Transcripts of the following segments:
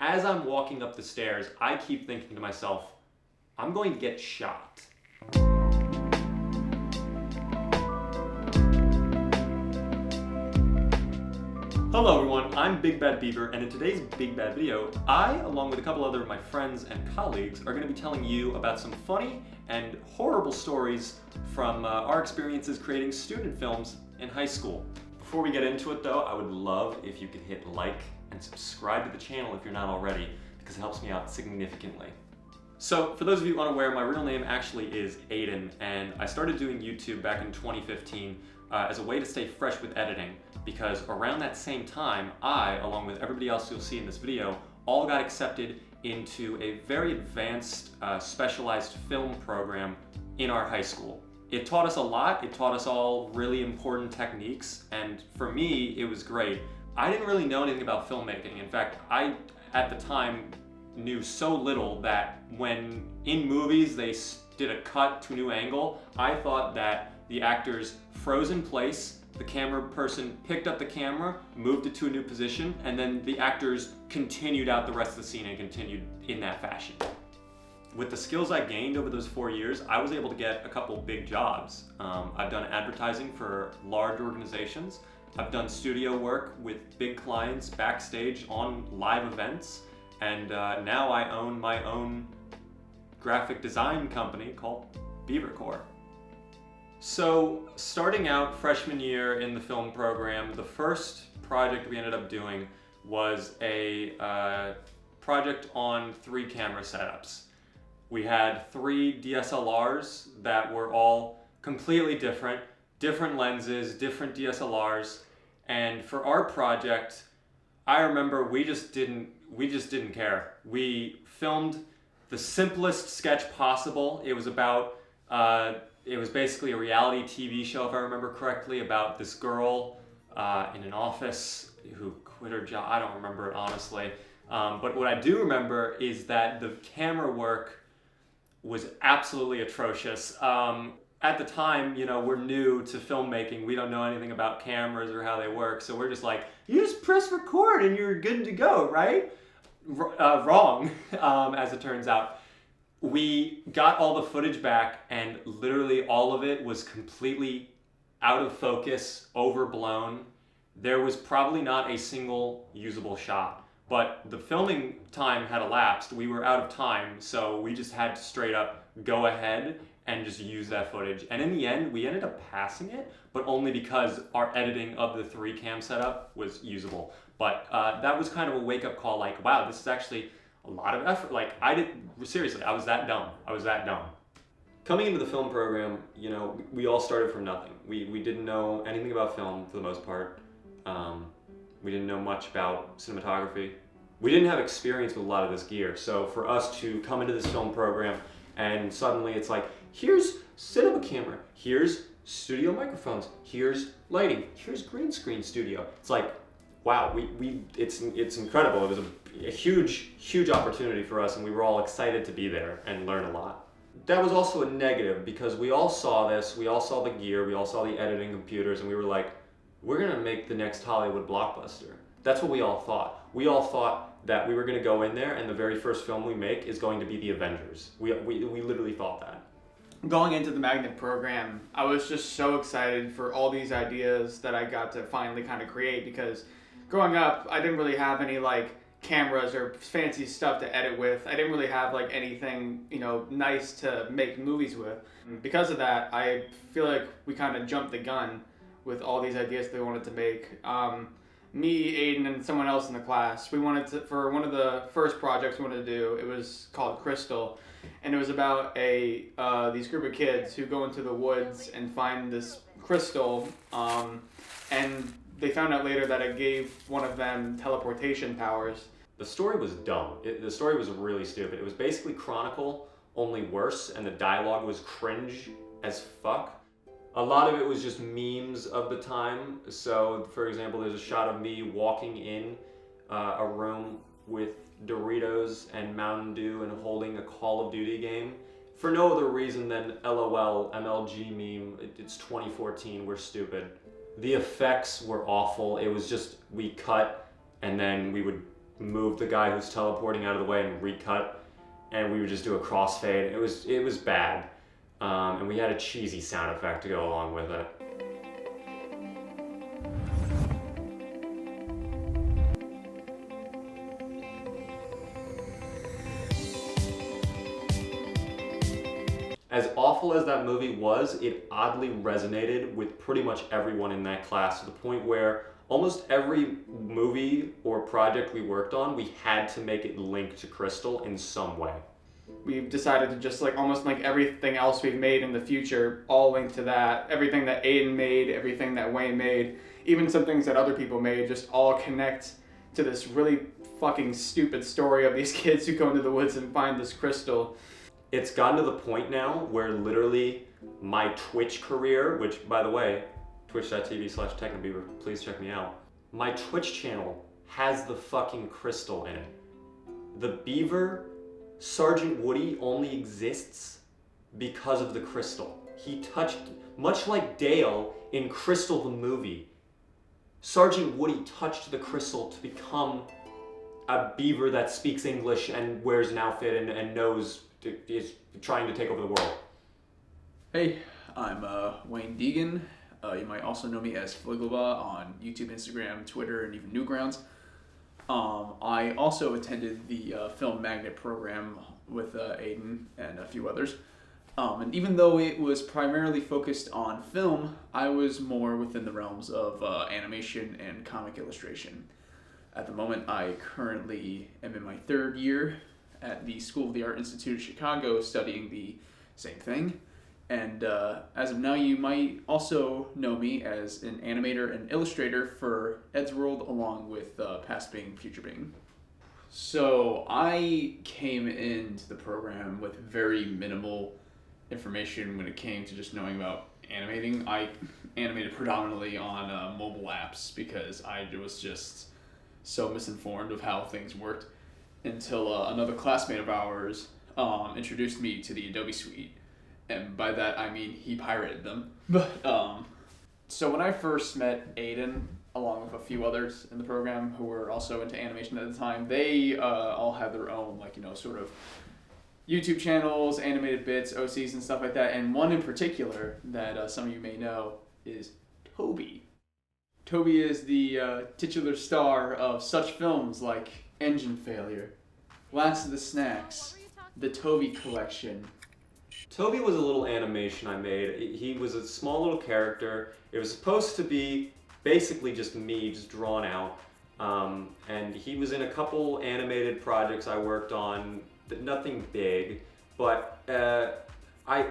as I'm walking up the stairs, I keep thinking to myself, I'm going to get shot. Hello everyone, I'm Big Bad Beaver, and in today's Big Bad video, I, along with a couple other of my friends and colleagues, are going to be telling you about some funny and horrible stories from our experiences creating student films in high school. Before we get into it though, I would love if you could hit like and subscribe to the channel if you're not already, because it helps me out significantly. So, for those of you unaware, my real name actually is Aiden, and I started doing YouTube back in 2015 as a way to stay fresh with editing, because around that same time, I, along with everybody else you'll see in this video, all got accepted into a very advanced, specialized film program in our high school. It taught us a lot, it taught us all really important techniques, and for me, it was great. I didn't really know anything about filmmaking. In fact, I, at the time, knew so little that when in movies they did a cut to a new angle, I thought that the actors froze in place, the camera person picked up the camera, moved it to a new position, and then the actors continued out the rest of the scene and continued in that fashion. With the skills I gained over those 4 years, I was able to get a couple big jobs. I've done advertising for large organizations. I've done studio work with big clients backstage on live events. And now I own my own graphic design company called BeaverCore. So starting out freshman year in the film program, the first project we ended up doing was a project on 3 camera setups. We had 3 DSLRs that were all completely different lenses, different DSLRs, and for our project, I remember we just didn't care. We filmed the simplest sketch possible. It was about, it was basically a reality TV show, if I remember correctly, about this girl in an office who quit her job. I don't remember it honestly. But what I do remember is that the camera work was absolutely atrocious. At the time, you know, we're new to filmmaking. We don't know anything about cameras or how they work. So we're just like, you just press record and you're good to go, right? Wrong, as it turns out. We got all the footage back and literally all of it was completely out of focus, overblown. There was probably not a single usable shot, but the filming time had elapsed. We were out of time, so we just had to straight up go ahead and just use that footage. And in the end, we ended up passing it, but only because our editing of the 3 cam setup was usable. But that was kind of a wake-up call, like, wow, this is actually a lot of effort. Like, seriously, I was that dumb. Coming into the film program, you know, we all started from nothing. We didn't know anything about film for the most part. We didn't know much about cinematography. We didn't have experience with a lot of this gear. So for us to come into this film program and suddenly it's like, here's cinema camera, here's studio microphones, here's lighting, here's green screen studio. It's like, wow, it's incredible. It was a huge opportunity for us, and we were all excited to be there and learn a lot. That was also a negative because we all saw this, we all saw the gear, we all saw the editing computers, and we were like, we're gonna make the next Hollywood blockbuster. That's what we all thought. We all thought that we were gonna go in there and the very first film we make is going to be the Avengers. We literally thought that. Going into the magnet program, I was just so excited for all these ideas that I got to finally kind of create, because growing up, I didn't really have any like cameras or fancy stuff to edit with. I didn't really have like anything, you know, nice to make movies with. Because of that, I feel like we kind of jumped the gun with all these ideas that we wanted to make. Me, Aiden, and someone else in the class, we wanted to, for one of the first projects we wanted to do, it was called Crystal. And it was about these group of kids who go into the woods and find this crystal, and they found out later that it gave one of them teleportation powers. The story was dumb. The story was really stupid. It was basically Chronicle, only worse, and the dialogue was cringe as fuck. A lot of it was just memes of the time. So, for example, there's a shot of me walking in a room with Doritos and Mountain Dew and holding a Call of Duty game for no other reason than LOL, MLG meme, it's 2014, we're stupid. The effects were awful. It was just, we cut and then we would move the guy who's teleporting out of the way and recut, and we would just do a crossfade. It was bad, and we had a cheesy sound effect to go along with it. As awful as that movie was, it oddly resonated with pretty much everyone in that class, to the point where almost every movie or project we worked on, we had to make it link to Crystal in some way. We've decided to just like almost make everything else we've made in the future all link to that. Everything that Aiden made, everything that Wayne made, even some things that other people made, just all connect to this really fucking stupid story of these kids who go into the woods and find this crystal. It's gotten to the point now where literally my Twitch career, which, by the way, twitch.tv/technobeaver, please check me out. My Twitch channel has the fucking crystal in it. The beaver, Sergeant Woody, only exists because of the crystal. He touched, much like Dale in Crystal the movie, Sergeant Woody touched the crystal to become a beaver that speaks English and wears an outfit and knows is trying to take over the world. Hey, I'm Wayne Deegan. You might also know me as Fliglava on YouTube, Instagram, Twitter, and even Newgrounds. I also attended the Film Magnet program with Aiden and a few others. And even though it was primarily focused on film, I was more within the realms of animation and comic illustration. At the moment, I currently am in my third year at the School of the Art Institute of Chicago studying the same thing. And as of now, you might also know me as an animator and illustrator for Ed's World, along with Past Bing, Future Bing. So I came into the program with very minimal information when it came to just knowing about animating. I animated predominantly on mobile apps because I was just so misinformed of how things worked until another classmate of ours introduced me to the Adobe Suite. And by that, I mean he pirated them. But so when I first met Aiden, along with a few others in the program who were also into animation at the time, they all had their own, sort of YouTube channels, animated bits, OCs, and stuff like that. And one in particular that some of you may know is Toby. Toby is the titular star of such films like Engine Failure, Last of the Snacks, the Toby Collection. Toby was a little animation I made. He was a small little character. It was supposed to be basically just me, just drawn out. And he was in a couple animated projects I worked on, nothing big. But I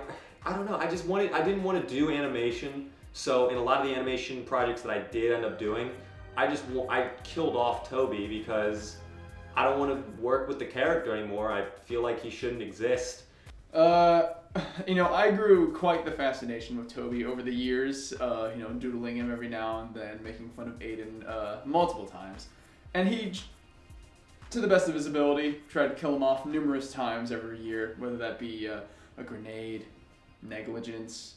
don't know. I didn't want to do animation. So in a lot of the animation projects that I did end up doing, I killed off Toby because I don't want to work with the character anymore. I feel like he shouldn't exist. I grew quite the fascination with Toby over the years, doodling him every now and then, making fun of Aiden multiple times. And he, to the best of his ability, tried to kill him off numerous times every year, whether that be a grenade, negligence,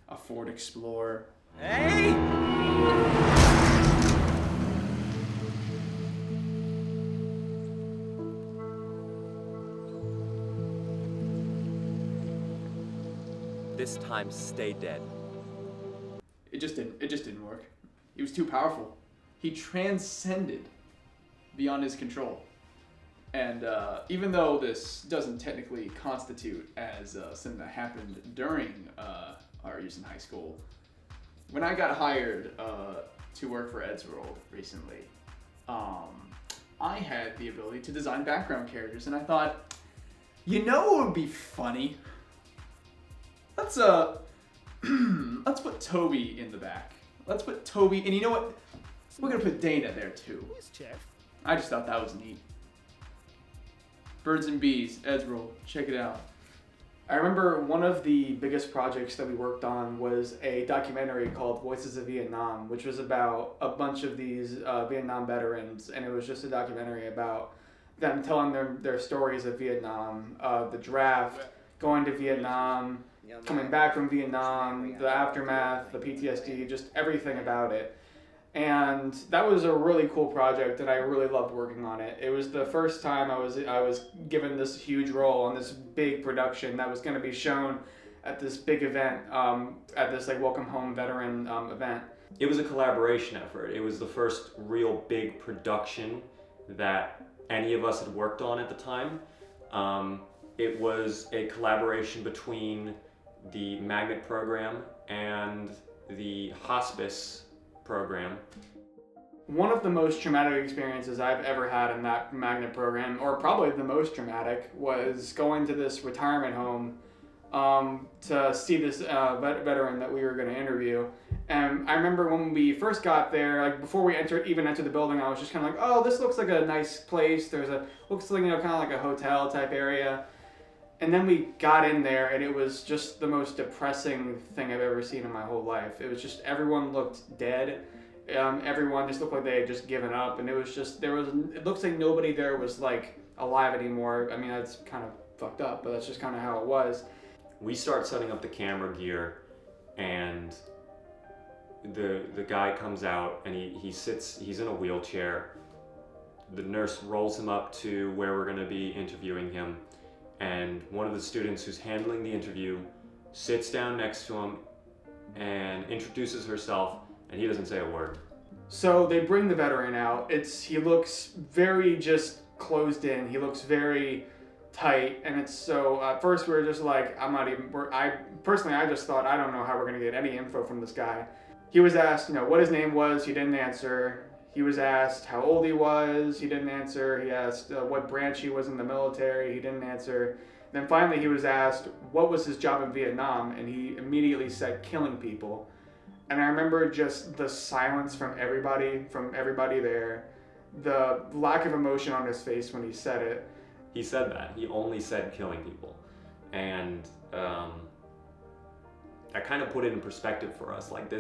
a Ford Explorer. Hey! This time, stay dead. It just didn't work. He was too powerful. He transcended beyond his control. And even though this doesn't technically constitute as something that happened during our years in high school, when I got hired to work for Ed's World recently, I had the ability to design background characters, and I thought, what would be funny? Let's put Toby in the back. Let's put Toby, and you know what? We're gonna put Dana there too. I just thought that was neat. Birds and Bees, Ed's World, check it out. I remember one of the biggest projects that we worked on was a documentary called Voices of Vietnam, which was about a bunch of these Vietnam veterans, and it was just a documentary about them telling their stories of Vietnam, the draft, going to Vietnam, coming back from Vietnam, the aftermath, the PTSD, just everything about it. And that was a really cool project, and I really loved working on it. It was the first time I was given this huge role on this big production that was going to be shown at this big event, at this like Welcome Home Veteran event. It was a collaboration effort. It was the first real big production that any of us had worked on at the time. It was a collaboration between the magnet program and the hospice program. One of the most traumatic experiences I've ever had in that magnet program, or probably the most traumatic, was going to this retirement home to see this veteran that we were going to interview. And I remember when we first got there, like before we even entered the building, I was just kind of like, oh, this looks like a nice place. Looks like, kind of like a hotel type area. And then we got in there, and it was just the most depressing thing I've ever seen in my whole life. It was just, everyone looked dead. Everyone just looked like they had just given up, and it was just, it looks like nobody there was like alive anymore. I mean, that's kind of fucked up, but that's just kind of how it was. We start setting up the camera gear, and the guy comes out, and he's in a wheelchair. The nurse rolls him up to where we're gonna be interviewing him. And one of the students who's handling the interview sits down next to him and introduces herself, and he doesn't say a word. So they bring the veteran out. He looks very just closed in. He looks very tight, and it's so, at first we were just like, I just thought, I don't know how we're gonna get any info from this guy. He was asked, what his name was, he didn't answer. He was asked how old he was, he didn't answer. He asked what branch he was in the military, he didn't answer. Then finally he was asked what was his job in Vietnam, and he immediately said killing people. And I remember just the silence from everybody there, the lack of emotion on his face when he said it. He said that. He only said killing people. And that kind of put it in perspective for us. Like,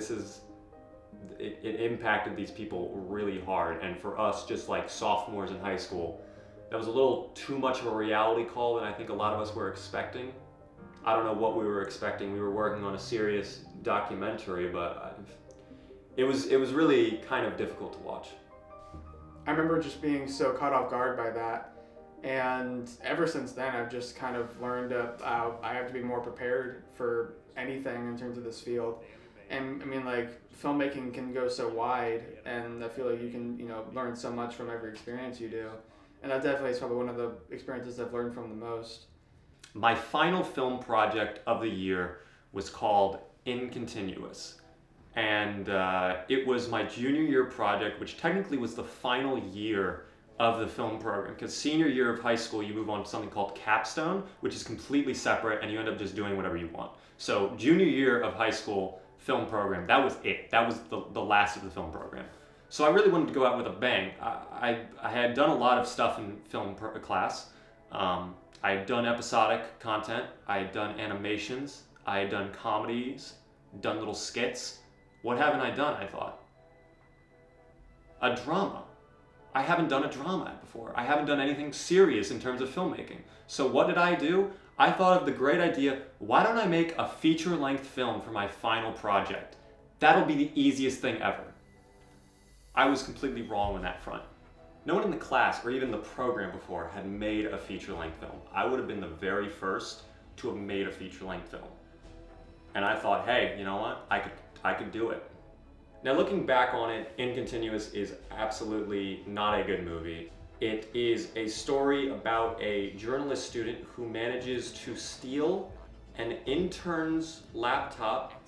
it impacted these people really hard, and for us, just like sophomores in high school, that was a little too much of a reality call than I think a lot of us were expecting. I don't know what we were expecting. We were working on a serious documentary, but it was really kind of difficult to watch. I remember just being so caught off guard by that, and ever since then I've just kind of learned I have to be more prepared for anything in terms of this field. And I mean, like, filmmaking can go so wide, and I feel like you can, learn so much from every experience you do. And that definitely is probably one of the experiences I've learned from the most. My final film project of the year was called In Continuous. And it was my junior year project, which technically was the final year of the film program. Because senior year of high school, you move on to something called capstone, which is completely separate, and you end up just doing whatever you want. So junior year of high school, film program, that was it. That was the last of the film program. So I really wanted to go out with a bang. I had done a lot of stuff in film class. I had done episodic content. I had done animations. I had done comedies, done little skits. What haven't I done, I thought? A drama. I haven't done a drama before. I haven't done anything serious in terms of filmmaking. So what did I do? I thought of the great idea, why don't I make a feature-length film for my final project? That'll be the easiest thing ever. I was completely wrong on that front. No one in the class or even the program before had made a feature-length film. I would have been the very first to have made a feature-length film. And I thought, hey, you know what? I could do it. Now, looking back on it, In Continuous is absolutely not a good movie. It is a story about a journalist student who manages to steal an intern's laptop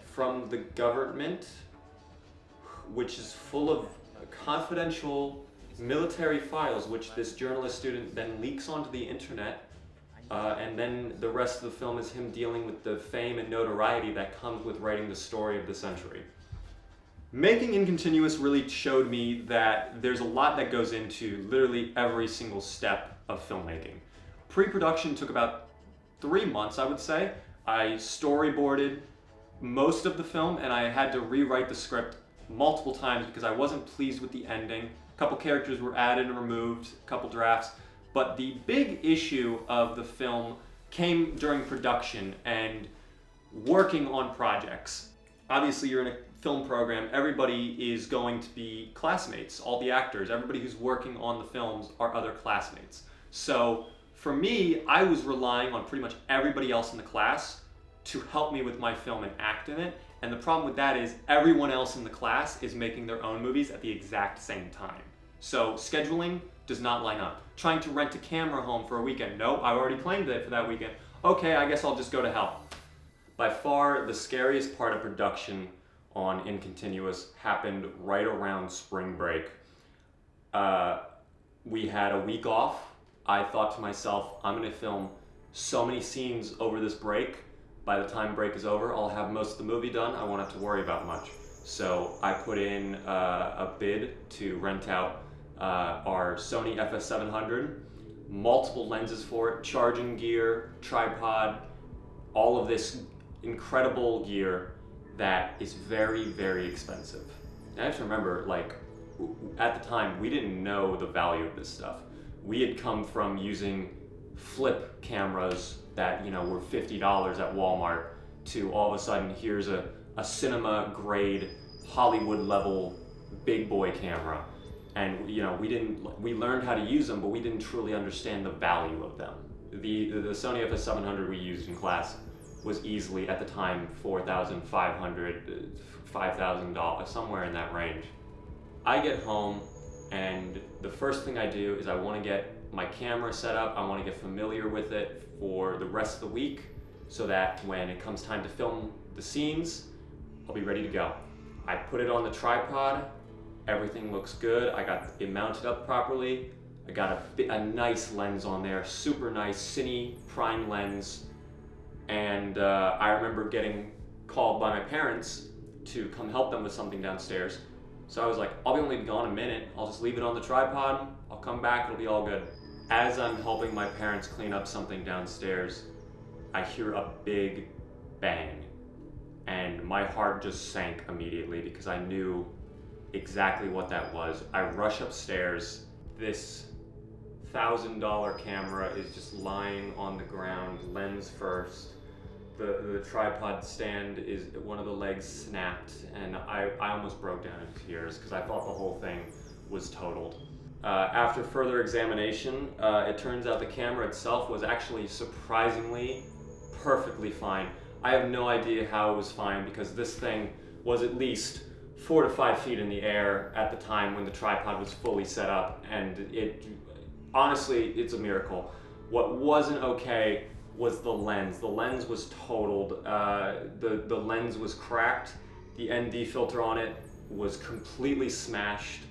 from the government, which is full of confidential military files, which this journalist student then leaks onto the internet. And then the rest of the film is him dealing with the fame and notoriety that comes with writing the story of the century. Making In Continuous really showed me that there's a lot that goes into literally every single step of filmmaking. Pre-production took about 3 months, I would say. I storyboarded most of the film, and I had to rewrite the script multiple times because I wasn't pleased with the ending. A couple characters were added and removed, a couple drafts. But the big issue of the film came during production and working on projects. Obviously, you're in a film program, everybody is going to be classmates. All the actors, everybody who's working on the films are other classmates. So for me, I was relying on pretty much everybody else in the class to help me with my film and act in it. And the problem with that is everyone else in the class is making their own movies at the exact same time. So scheduling does not line up. Trying to rent a camera home for a weekend. Nope, I already planned it for that weekend. Okay, I guess I'll just go to hell. By far, the scariest part of production on In Continuous happened right around spring break. We had a week off. I thought to myself, I'm gonna film so many scenes over this break. By the time break is over, I'll have most of the movie done. I won't have to worry about much. So I put in a bid to rent out our Sony FS700, multiple lenses for it, charging gear, tripod, all of this incredible gear that is very, very expensive. And I have to remember, like, at the time, we didn't know the value of this stuff. We had come from using flip cameras that, you know, were $50 at Walmart to all of a sudden, here's a cinema grade, Hollywood level big boy camera. And, you know, we learned how to use them, but we didn't truly understand the value of them. The Sony FS700 we used in class was easily, at the time, $4,500, $5,000, somewhere in that range. I get home, and the first thing I do is I want to get my camera set up. I want to get familiar with it for the rest of the week so that when it comes time to film the scenes, I'll be ready to go. I put it on the tripod. Everything looks good. I got it mounted up properly. I got a nice lens on there, super nice Cine prime lens. And I remember getting called by my parents to come help them with something downstairs. So I was like, I'll be only gone a minute. I'll just leave it on the tripod. I'll come back, it'll be all good. As I'm helping my parents clean up something downstairs, I hear a big bang. And my heart just sank immediately because I knew exactly what that was. I rush upstairs. This $1,000 camera is just lying on the ground, lens first. The tripod stand is, one of the legs snapped, and I almost broke down in tears because I thought the whole thing was totaled. After further examination, it turns out the camera itself was actually surprisingly perfectly fine. I have no idea how it was fine because this thing was at least 4 to 5 feet in the air at the time when the tripod was fully set up, and honestly, it's a miracle. What wasn't okay was the lens. The lens was totaled. The lens was cracked. The ND filter on it was completely smashed.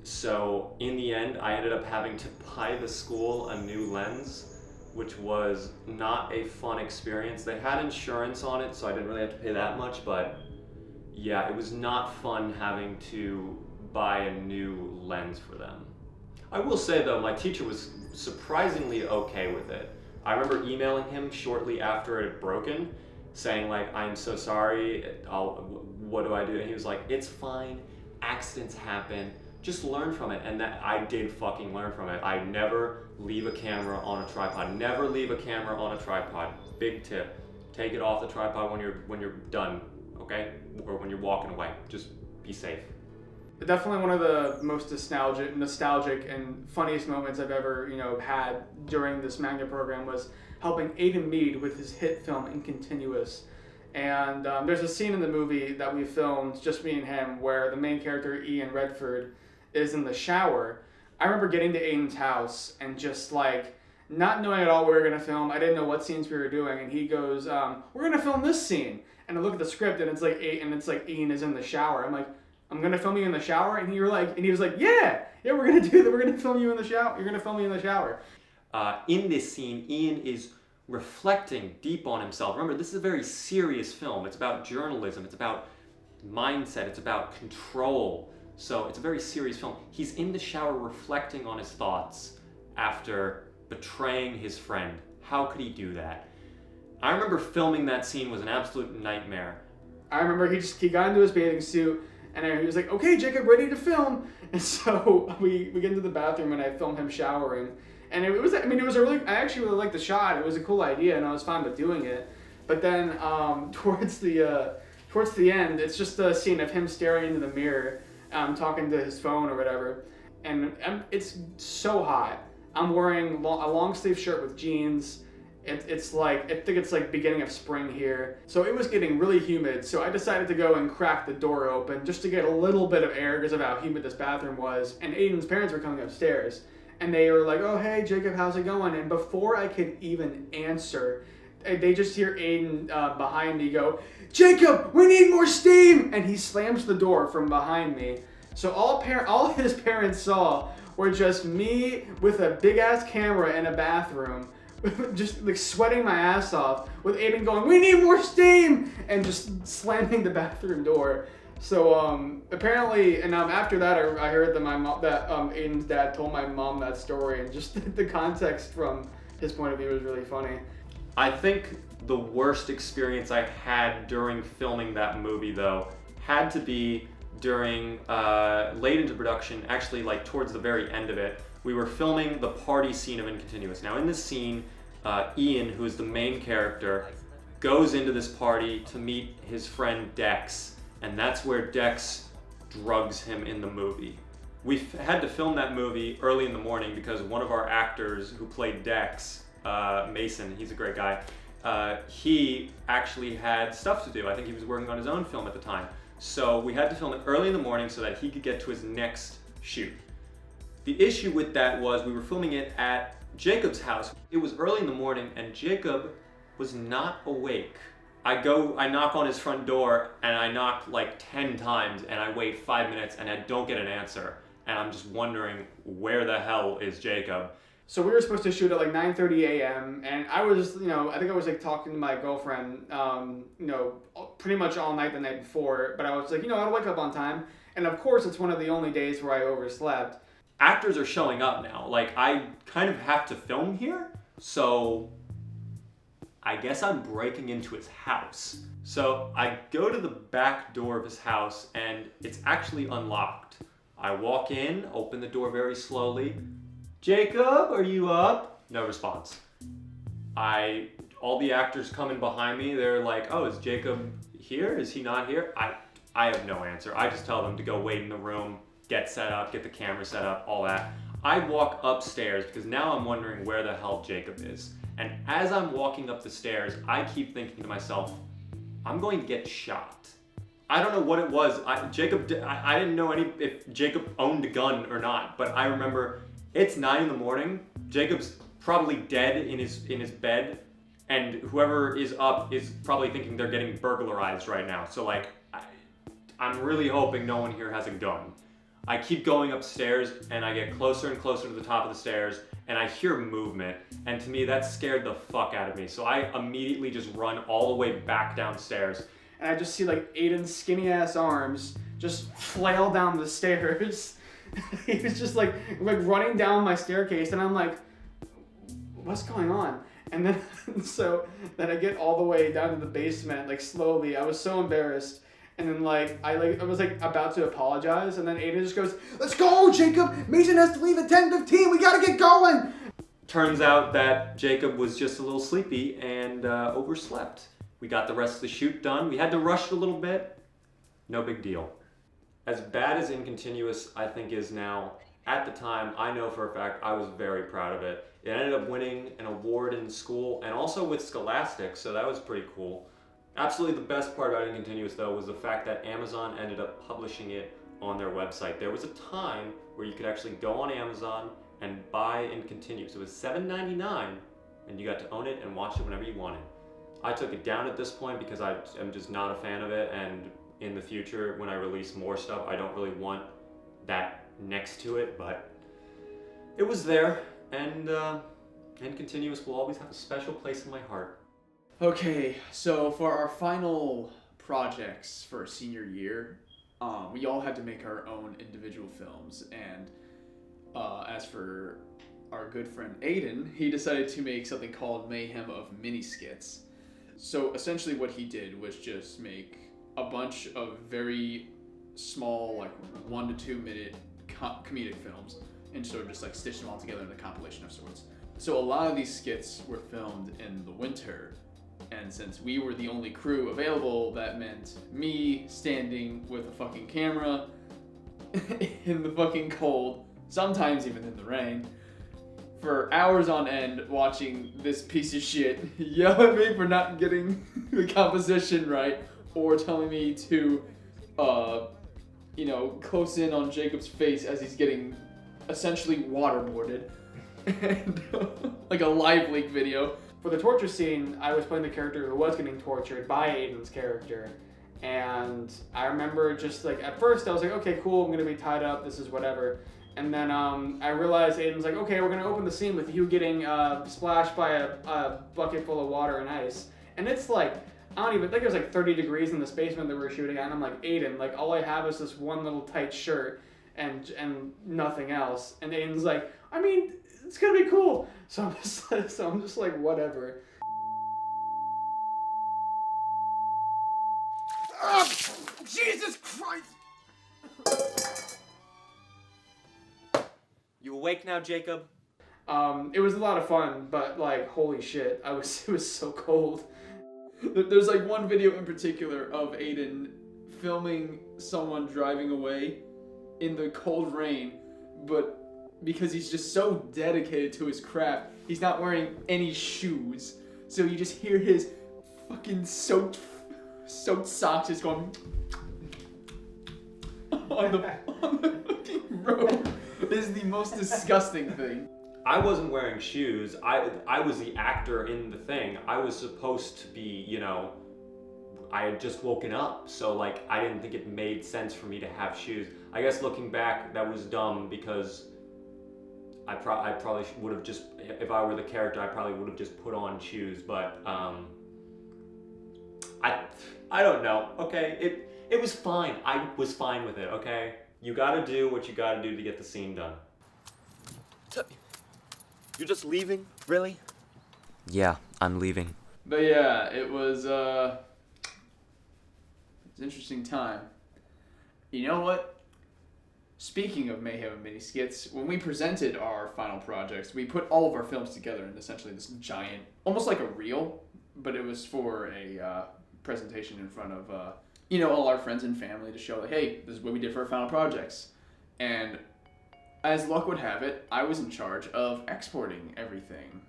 So in the end, I ended up having to buy the school a new lens, which was not a fun experience. They had insurance on it, so I didn't really have to pay that much, but yeah, it was not fun having to buy a new lens for them. I will say though, my teacher was surprisingly okay with it. I remember emailing him shortly after it had broken, saying like, I'm so sorry, what do I do? And he was like, it's fine, accidents happen, just learn from it. And that I did fucking learn from it. I never leave a camera on a tripod. Never leave a camera on a tripod. Big tip. Take it off the tripod when you're done, okay? Or when you're walking away. Just be safe. Definitely one of the most nostalgic and funniest moments I've ever, had during this magnet program was helping Aiden Mead with his hit film In Continuous. And there's a scene in the movie that we filmed, just me and him, where the main character, Ian Redford, is in the shower. I remember getting to Aiden's house and just like not knowing at all what we were gonna film. I didn't know what scenes we were doing, and he goes, "We're gonna film this scene." And I look at the script, and it's like Ian is in the shower. I'm like, "I'm gonna film you in the shower," and he was like, "Yeah, we're gonna do that. We're gonna film you in the shower. You're gonna film me in the shower." In this scene, Ian is reflecting deep on himself. Remember, this is a very serious film. It's about journalism. It's about mindset. It's about control. So it's a very serious film. He's in the shower reflecting on his thoughts after betraying his friend. How could he do that? I remember filming that scene was an absolute nightmare. I remember he got into his bathing suit, and he was like, "Okay, Jacob, ready to film." And so we get into the bathroom, and I filmed him showering. And I actually really liked the shot. It was a cool idea, and I was fine with doing it. But then towards the towards the end, it's just a scene of him staring into the mirror, talking to his phone or whatever, and it's so hot. I'm wearing a long sleeve shirt with jeans. It's like, I think it's like beginning of spring here. So it was getting really humid. So I decided to go and crack the door open just to get a little bit of air because of how humid this bathroom was. And Aiden's parents were coming upstairs. And they were like, oh, hey, Jacob, how's it going? And before I could even answer, they just hear Aiden behind me go, Jacob, we need more steam! And he slams the door from behind me. So all his parents saw were just me with a big-ass camera in a bathroom, just like sweating my ass off, with Aiden going, we need more steam! And just slamming the bathroom door. So apparently, and after that, I heard that Aiden's dad told my mom that story, and just the context from his point of view was really funny. I think the worst experience I had during filming that movie, though, had to be during late into production, actually like towards the very end of it. We were filming the party scene of Incontinuous. Now in this scene, Ian, who is the main character, goes into this party to meet his friend Dex, and that's where Dex drugs him in the movie. We had to film that movie early in the morning because one of our actors who played Dex, Mason, he's a great guy, he actually had stuff to do. I think he was working on his own film at the time. So we had to film it early in the morning so that he could get to his next shoot. The issue with that was we were filming it at Jacob's house. It was early in the morning and Jacob was not awake. I knock on his front door and I knock like 10 times and I wait 5 minutes and I don't get an answer. And I'm just wondering, where the hell is Jacob? So we were supposed to shoot at like 9:30 a.m. and I was, I think I was like talking to my girlfriend, pretty much all night the night before, but I was like, I'll wake up on time. And of course, it's one of the only days where I overslept. Actors are showing up now. Like, I kind of have to film here, so I guess I'm breaking into his house. So I go to the back door of his house and it's actually unlocked. I walk in, open the door very slowly. Jacob, are you up? No response. All the actors come in behind me. They're like, oh, is Jacob here? Is he not here? I have no answer. I just tell them to go wait in the room, get set up, get the camera set up, all that. I walk upstairs because now I'm wondering where the hell Jacob is. And as I'm walking up the stairs, I keep thinking to myself, I'm going to get shot. I don't know what it was. I didn't know if Jacob owned a gun or not, but I remember it's 9 a.m. Jacob's probably dead in his bed, and whoever is up is probably thinking they're getting burglarized right now. So like, I'm really hoping no one here has a gun. I keep going upstairs and I get closer and closer to the top of the stairs and I hear movement, and to me that scared the fuck out of me. So I immediately just run all the way back downstairs. And I just see like Aiden's skinny ass arms just flail down the stairs. He was just like running down my staircase and I'm like, what's going on? And then then I get all the way down to the basement, like slowly. I was so embarrassed. And then I was about to apologize, and then Aiden just goes, let's go, Jacob! Mason has to leave at 10:15, we gotta get going! Turns out that Jacob was just a little sleepy and overslept. We got the rest of the shoot done. We had to rush it a little bit. No big deal. As bad as Incontinuous I think is now, at the time, I know for a fact I was very proud of it. It ended up winning an award in school and also with Scholastic, so that was pretty cool. Absolutely the best part about Incontinuous, though, was the fact that Amazon ended up publishing it on their website. There was a time where you could actually go on Amazon and buy Incontinuous. It was $7.99, and you got to own it and watch it whenever you wanted. I took it down at this point because I am just not a fan of it, and in the future, when I release more stuff, I don't really want that next to it, but it was there, and Incontinuous will always have a special place in my heart. Okay, so for our final projects for senior year, we all had to make our own individual films, and as for our good friend Aiden, he decided to make something called Mayhem of Mini Skits. So essentially what he did was just make a bunch of very small, like 1 to 2 minute comedic films, and sort of just like stitch them all together in a compilation of sorts. So a lot of these skits were filmed in the winter, And since we were the only crew available, that meant me standing with a fucking camera in the fucking cold, sometimes even in the rain, for hours on end watching this piece of shit yell at me for not getting the composition right, or telling me to, close in on Jacob's face as he's getting essentially waterboarded. And, like a live leak video. For the torture scene, I was playing the character who was getting tortured by Aiden's character. And I remember just like, at first I was like, okay, cool, I'm gonna be tied up, this is whatever. And then I realized Aiden's like, okay, we're gonna open the scene with you getting splashed by a bucket full of water and ice. And it's like, I don't even think it was like 30 degrees in this basement that we were shooting at. And I'm like, Aiden, like all I have is this one little tight shirt and nothing else. And Aiden's like, I mean, it's gonna be cool. So I'm just like, whatever. Jesus Christ! You awake now, Jacob? It was a lot of fun, but like, holy shit, it was so cold. There's like one video in particular of Aiden filming someone driving away in the cold rain, but because he's just so dedicated to his craft, he's not wearing any shoes. So you just hear his fucking soaked socks just going on the fucking road. This is the most disgusting thing. I wasn't wearing shoes. I was the actor in the thing. I was supposed to be, I had just woken up, so like I didn't think it made sense for me to have shoes. I guess looking back, that was dumb because I probably would have just, if I were the character, I probably would have just put on shoes. But I don't know. Okay, it was fine. I was fine with it. Okay, you gotta do what you gotta do to get the scene done. You're just leaving? Really? Yeah, I'm leaving. But yeah, it was an interesting time. You know what? Speaking of Mayhem of Mini Skits, when we presented our final projects, we put all of our films together in essentially this giant, almost like a reel, but it was for a presentation in front of, all our friends and family to show, like, hey, this is what we did for our final projects. And as luck would have it, I was in charge of exporting everything.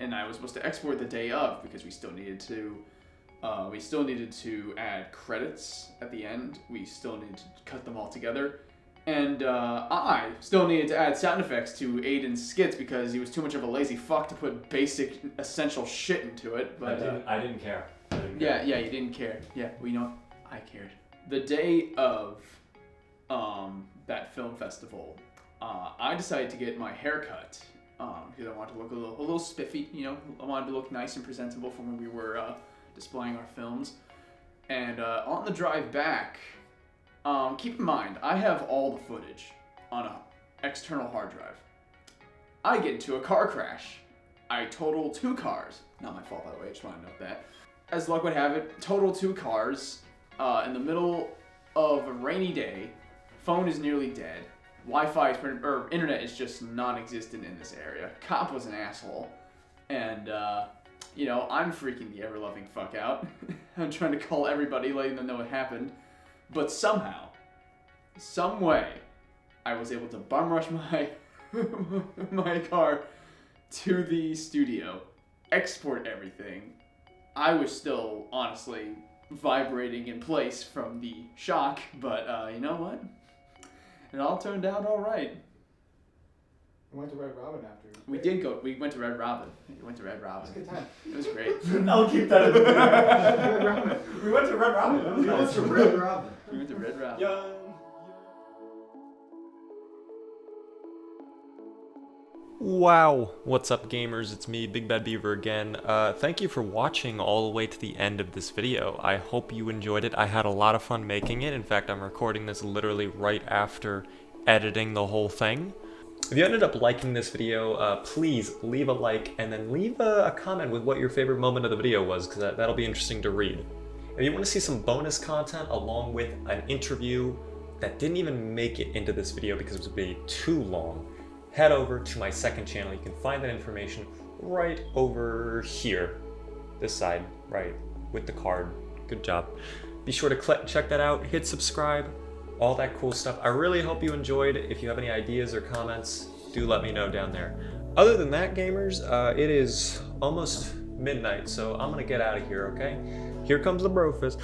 And I was supposed to export the day of because we still needed to add credits at the end. We still needed to cut them all together. And I still needed to add sound effects to Aiden's skits because he was too much of a lazy fuck to put basic essential shit into it. But I didn't care. Yeah, you didn't care. Yeah, well, you know what? I cared. The day of that film festival, I decided to get my hair cut because I wanted to look a little spiffy, I wanted to look nice and presentable from when we were displaying our films. And on the drive back, keep in mind, I have all the footage on an external hard drive. I get into a car crash. I total 2 cars. Not my fault, by the way, I just want to note that. As luck would have it, total 2 cars in the middle of a rainy day. Phone is nearly dead. Wi-Fi or internet is just non-existent in this area. Cop was an asshole. And, I'm freaking the ever-loving fuck out. I'm trying to call everybody, letting them know what happened. But somehow, some way, I was able to bum rush my car to the studio, export everything. I was still, honestly, vibrating in place from the shock, but you know what? It all turned out all right. We went to Red Robin after. We went to Red Robin. It was a good time. It was great. I'll keep that in the Red Robin. We went to Red Robin. We went to Red Robin. We went to Red Robin. Yeah. Wow, what's up gamers, it's me, Big Bad Beaver again. Thank you for watching all the way to the end of this video. I hope you enjoyed it. I had a lot of fun making it. In fact, I'm recording this literally right after editing the whole thing. If you ended up liking this video, please leave a like and then leave a comment with what your favorite moment of the video was, because that'll be interesting to read. If you want to see some bonus content along with an interview that didn't even make it into this video because it would be too long, head over to my second channel. You can find that information right over here. This side, right, with the card. Good job. Be sure to check that out, hit subscribe, all that cool stuff. I really hope you enjoyed. If you have any ideas or comments, do let me know down there. Other than that, gamers, it is almost midnight, so I'm gonna get out of here, okay? Here comes the brofist.